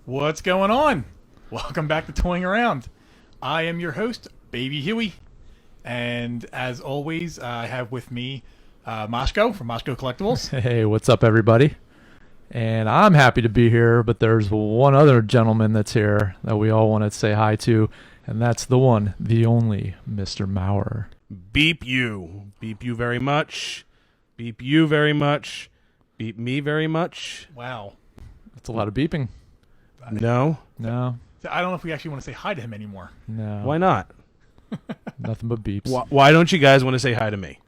What's going on? Welcome back to Toying Around. I am your host, Baby Huey. And as always, I have with me Mashko from Mashko Collectibles. Hey, what's up, everybody? And I'm happy to be here, but there's one other gentleman that's here that we all want to say hi to, and that's the one, the only, Mr. Maurer. Beep you. Beep you very much. Beep you very much. Beep me very much. Wow. That's a lot of beeping. No. No. I don't know if we actually want to say hi to him anymore. No. Why not? Nothing but beeps. Why don't you guys want to say hi to me?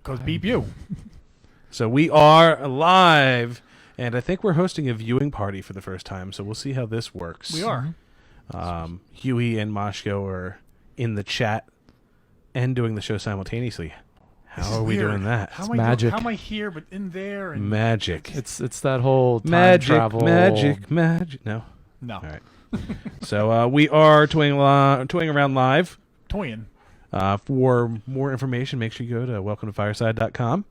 Because beep you. So we are live, and I think we're hosting a viewing party for the first time, so we'll see how this works. We are. Huey and Mashko are in the chat and doing the show simultaneously. How are we doing that? How It's am magic. How am I here but in there? And Magic. It's that whole time Magic, travel. magic. No? No. All right. So we are toying around live. Toying. For more information, make sure you go to welcometofireside.com.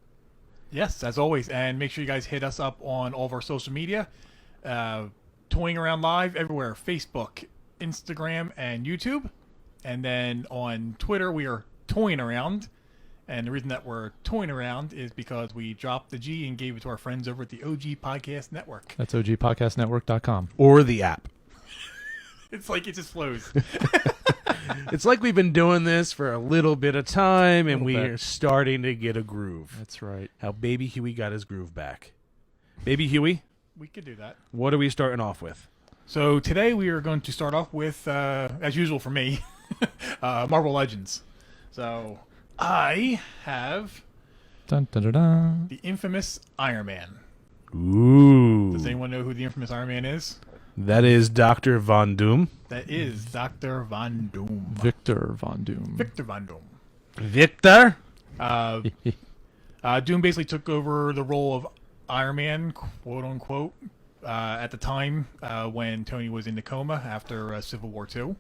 Yes, as always. And make sure you guys hit us up on all of our social media. Toying Around Live everywhere. Facebook, Instagram, and YouTube. And then on Twitter, we are Toying Around. And the reason that we're toying around is because we dropped the G and gave it to our friends over at the OG Podcast Network. That's ogpodcastnetwork.com. Or the app. It's like it just flows. It's like we've been doing this for a little bit of time, and Little we bit. are starting to get a groove. That's right. How Baby Huey got his groove back. Baby Huey, We could do that. what are we starting off with? So today we are going to start off with, as usual for me, Marvel Legends. So I have Dun, dun, dun, dun. the infamous Iron Man. Ooh. Does anyone know who the infamous Iron Man is? That is Dr. Von Doom. That is Dr. Von Doom. Victor Von Doom. Victor Von Doom. Victor? Doom basically took over the role of Iron Man, quote unquote, at the time when Tony was in the coma after Civil War II.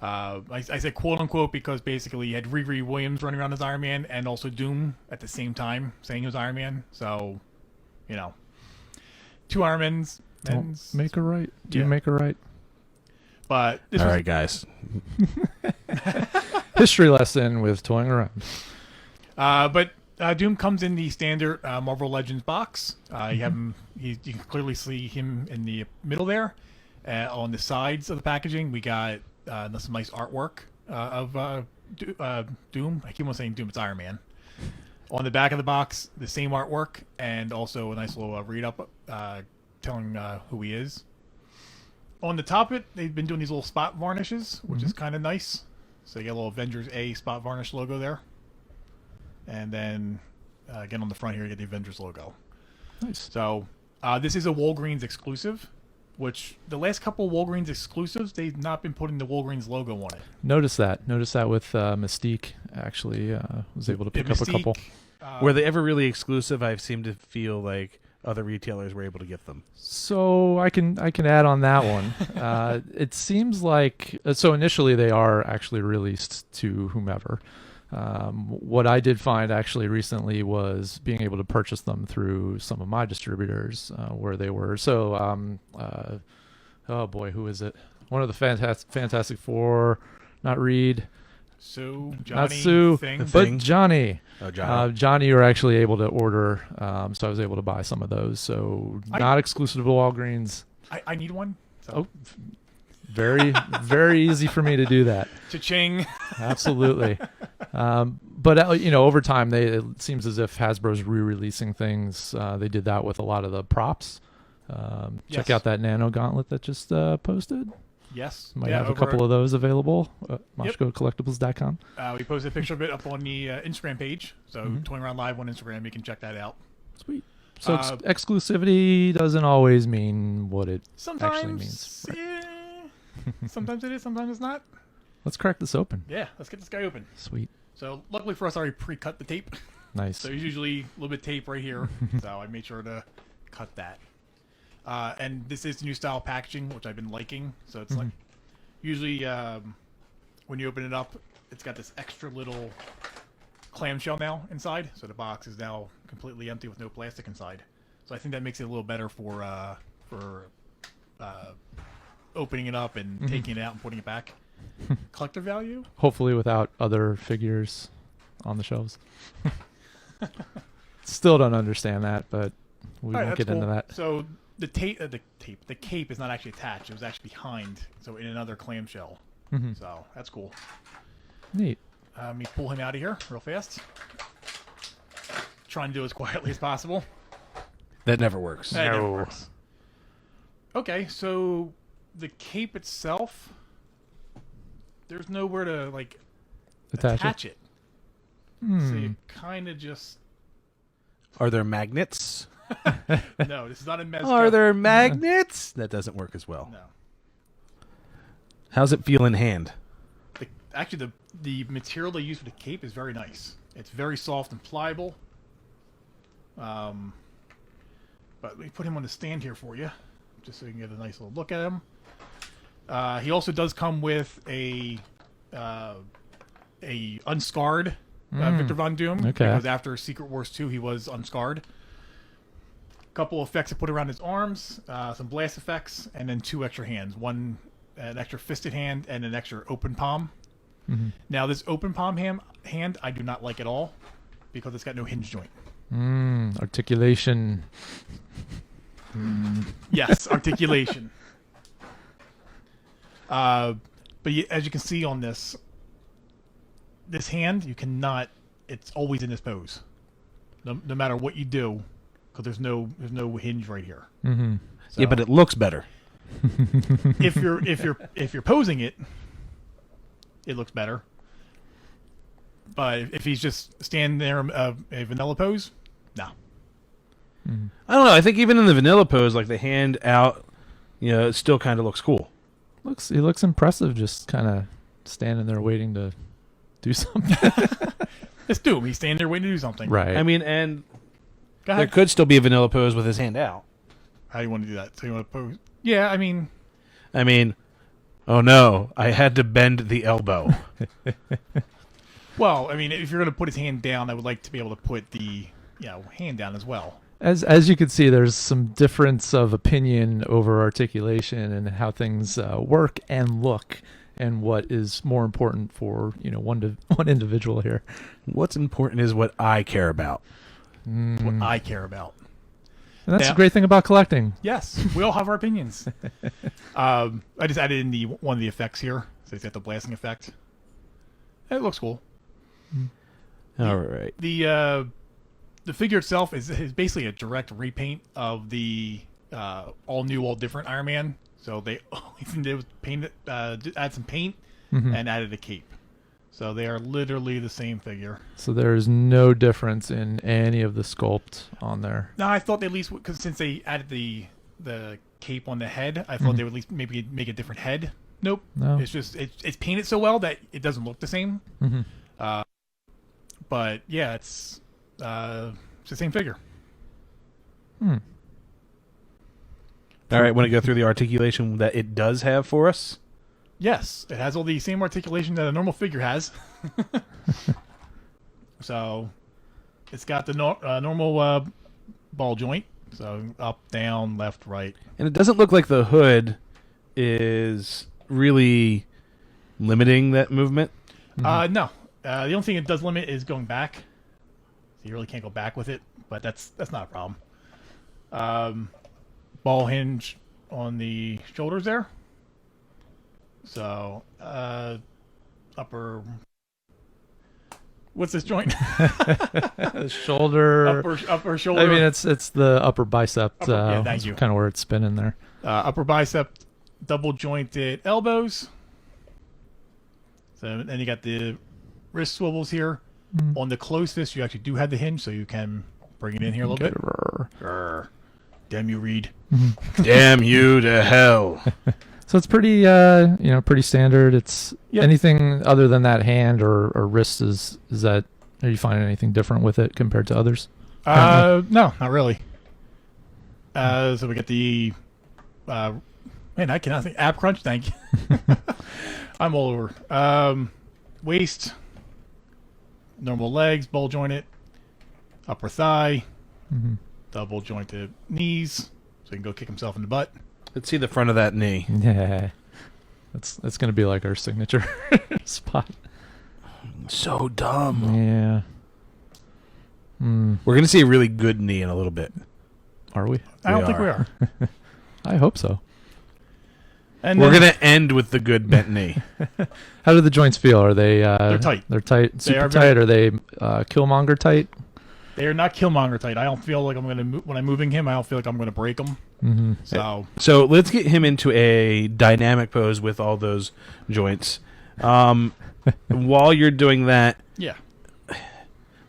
I said quote unquote because basically you had Riri Williams running around as Iron Man and also Doom at the same time saying he was Iron Man. So, you know, two Iron Mans. Don't make her right. Do Yeah. you make her right? But this All was, right, guys. History lesson with toying around. But Doom comes in the standard Marvel Legends box. You have him. You can clearly see him in the middle there. On the sides of the packaging, we got some nice artwork of Doom. I keep on saying Doom. It's Iron Man. On the back of the box, the same artwork, and also a nice little read up telling who he is. On the top of it, they've been doing these little spot varnishes, which is kind of nice. So you get a little Avengers A spot varnish logo there. And then, again, on the front here, you get the Avengers logo. Nice. So, this is a Walgreens exclusive, which the last couple of Walgreens exclusives, they've not been putting the Walgreens logo on it. Notice that with Mystique. Actually, was able to pick up a couple. Were they ever really exclusive? I seem to feel like other retailers were able to get them. So I can add on that one. It seems like so initially they are actually released to whomever. What I did find actually recently was being able to purchase them through some of my distributors where they were. So oh boy, who is it? One of the Fantastic Four, not Reed. Sue, Johnny, Not Sue, Thing. but Thing. Johnny. Oh, Johnny. Johnny, you were actually able to order, so I was able to buy some of those. So not exclusive to Walgreens. I need one. So. Oh, very, very easy for me to do that. Cha-ching. Absolutely. But over time, it seems as if Hasbro's re-releasing things. They did that with a lot of the props. Check Yes. out that Nano Gauntlet that just posted. Yes. Might have a couple of those available. MashkoCollectibles.com. We posted a picture of it up on the Instagram page. So, Toying Around Live on Instagram, you can check that out. Sweet. So exclusivity doesn't always mean what it Sometimes, actually means. sometimes it is, sometimes it's not. Let's crack this open. Yeah, let's get this guy open. Sweet. So, luckily for us, I already pre-cut the tape. Nice. So, there's usually a little bit of tape right here. So, I made sure to cut that. And this is the new style packaging, which I've been liking. So, it's like, usually when you open it up, it's got this extra little clamshell now inside. So, the box is now completely empty with no plastic inside. So I think that makes it a little better for opening it up and taking it out and putting it back. Collector value? Hopefully without other figures on the shelves. Still don't understand that, but we All right, won't that's get into cool. that. So the cape is not actually attached. It was actually behind, so in another clamshell. So that's cool. Neat. Let me pull him out of here real fast. Trying to do it as quietly as possible. That never works. That never works. Okay, so the cape itself, there's nowhere to like attach it. So you kind of just. Are there magnets? No, this is not a Mezco. Are there magnets? That doesn't work as well. No. How's it feel in hand? Actually, the material they use for the cape is very nice. It's very soft and pliable. But let me put him on the stand here for you, just so you can get a nice little look at him. He also does come with a unscarred Victor Von Doom. Okay. Because after Secret Wars 2, he was unscarred. Couple effects to put around his arms, some blast effects, and then 2 extra hands. One, an extra fisted hand, and an extra open palm. Now, this open palm hand, I do not like at all, because it's got no hinge joint. Articulation. Yes, articulation. But as you can see on this hand, you cannot. It's always in this pose, no matter what you do, because there's no hinge right here. So, Yeah, but it looks better. if you're posing it, it looks better. But if he's just standing there a vanilla pose, no. I don't know. I think even in the vanilla pose, like the hand out, it still kind of looks cool. He looks impressive, just kind of standing there waiting to do something. It's Doom. He's standing there waiting to do something. Right. I mean, and Go there ahead. could still be a vanilla pose with his hand out. How do you want to do that? So you want to pose? Yeah, I mean, oh no, I had to bend the elbow. well, I mean, if you're going to put his hand down, I would like to be able to put the hand down as well. As you can see, there's some difference of opinion over articulation and how things work and look, and what is more important for one individual here. What's important is what I care about. What I care about. And that's Yeah. the great thing about collecting. Yes, we all have our opinions. I just added in one of the effects here, so it's got the blasting effect. It looks cool. All right. The figure itself is basically a direct repaint of the all new, all different Iron Man. So they only thing they did was add some paint and added a cape. So they are literally the same figure. So there's no difference in any of the sculpt on there. Now I thought they at least, because since they added the cape on the head, I thought they would at least maybe make a different head. Nope. No. It's just it's painted so well that it doesn't look the same. But yeah, it's the same figure. All right. Want to go through the articulation that it does have for us? Yes, it has all the same articulation that a normal figure has. So it's got the normal ball joint. So up, down, left, right. And it doesn't look like the hood is really limiting that movement. No. The only thing it does limit is going back. So you really can't go back with it, but that's not a problem. Ball hinge on the shoulders there. So upper. What's this joint? Shoulder. upper shoulder. I mean, it's the upper bicep. Yeah, thank you. Kind of where it's spinning there. Upper bicep, double jointed elbows. So then you got the wrist swivels here. On the close fist, you actually do have the hinge, so you can bring it in here a little bit. Grr. Damn you, Reed. Damn you to hell. So it's pretty, pretty standard. It's anything other than that hand or wrist is that? Are you finding anything different with it compared to others? No, not really. So we got the man, I cannot think ab crunch. Thank you. I'm all over. Waist, normal legs, ball jointed, upper thigh, double jointed knees, so he can go kick himself in the butt. Let's see the front of that knee. Yeah. That's going to be like our signature spot. So dumb. Yeah. We're going to see a really good knee in a little bit. Are we? I don't think we are. I hope so. And We're going to end with the good bent knee. How do the joints feel? Are they... they're tight. They're tight, super are tight? Are they Killmonger tight? They are not Killmonger tight. I don't feel like I'm going to... When I'm moving him, I don't feel like I'm going to break him. Mm-hmm. So let's get him into a dynamic pose with all those joints. While you're doing that... Yeah.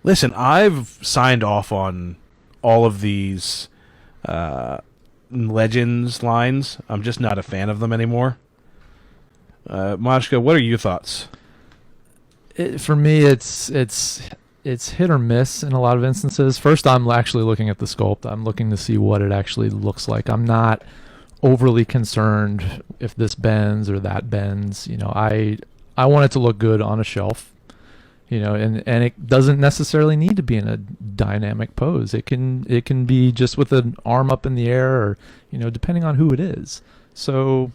Listen, I've signed off on all of these Legends lines. I'm just not a fan of them anymore. Mashko, what are your thoughts? For me, it's hit or miss in a lot of instances. First, I'm actually looking at the sculpt. I'm looking to see what it actually looks like. I'm not overly concerned if this bends or that bends. I want it to look good on a shelf. And it doesn't necessarily need to be in a dynamic pose. It can be just with an arm up in the air, or depending on who it is. So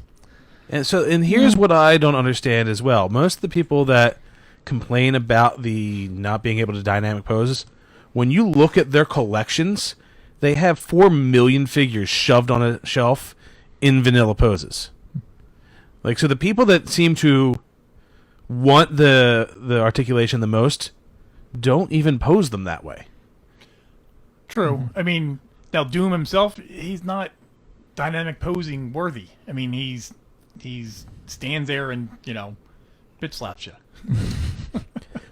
here's what I don't understand as well. Most of the people that complain about the not being able to dynamic poses, when you look at their collections, they have 4 million figures shoved on a shelf in vanilla poses. So the people that seem to want the articulation the most don't even pose them that way. True. I mean, now Doom himself, he's not dynamic posing worthy. I mean, he's stands there and bitch slaps you.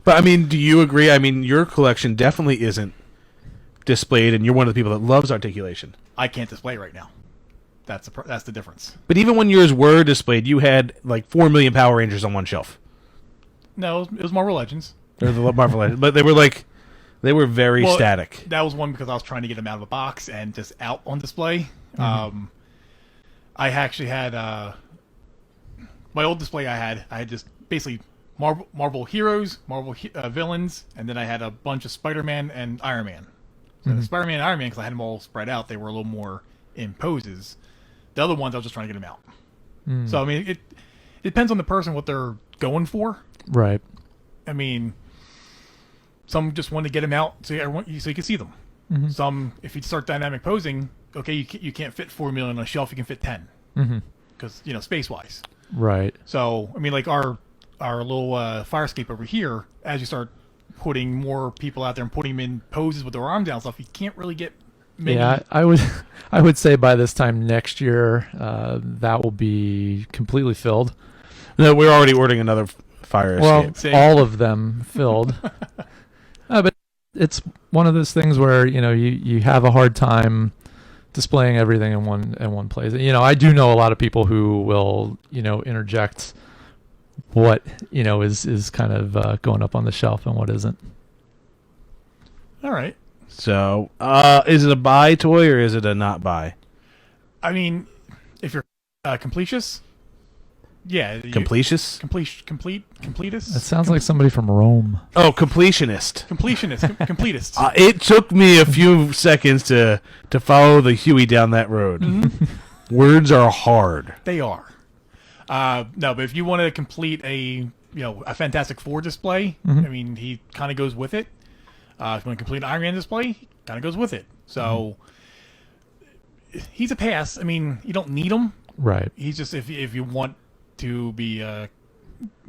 But I mean, do you agree? I mean, your collection definitely isn't displayed, and you're one of the people that loves articulation. I can't display right now. That's the difference. But even when yours were displayed, you had 4 million Power Rangers on one shelf. No, it was Marvel Legends. They're the Marvel Legends, but they were very static. That was one because I was trying to get them out of a box and just out on display. I actually had my old display. I had just basically Marvel heroes, Marvel villains, and then I had a bunch of Spider-Man and Iron Man. So the Spider-Man and Iron Man, because I had them all spread out, they were a little more in poses. The other ones, I was just trying to get them out. So I mean, it depends on the person what they're going for. Right. I mean, some just want to get them out so you can see them. Some, if you start dynamic posing, okay, you can't fit 4 million on a shelf. You can fit 10 because space wise. Right. So I mean, like our little Firescape over here, as you start putting more people out there and putting them in poses with their arms down and stuff, you can't really get many. Yeah, I would say by this time next year, that will be completely filled. No, we're already ordering another Fire Escape. Well, all of them filled. But it's one of those things where you have a hard time displaying everything in one place. I do know a lot of people who will interject what is kind of going up on the shelf and what isn't. All right. So, is it a buy toy or is it a not buy? I mean, if you're completist. Yeah. Completist? Completist? That sounds like somebody from Rome. Oh, completionist. Completist. It took me a few seconds to follow the Huey down that road. Words are hard. They are. No, but if you want to complete a Fantastic Four display, I mean, he kind of goes with it. If you want to complete an Iron Man display, he kind of goes with it. So he's a pass. I mean, you don't need him. Right. He's just if you want to be have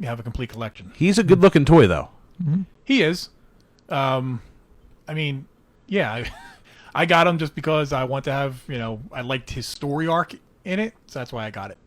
a complete collection. He's a good-looking toy, though. He is. I mean, yeah, I got him just because I want to have I liked his story arc in it, so that's why I got it.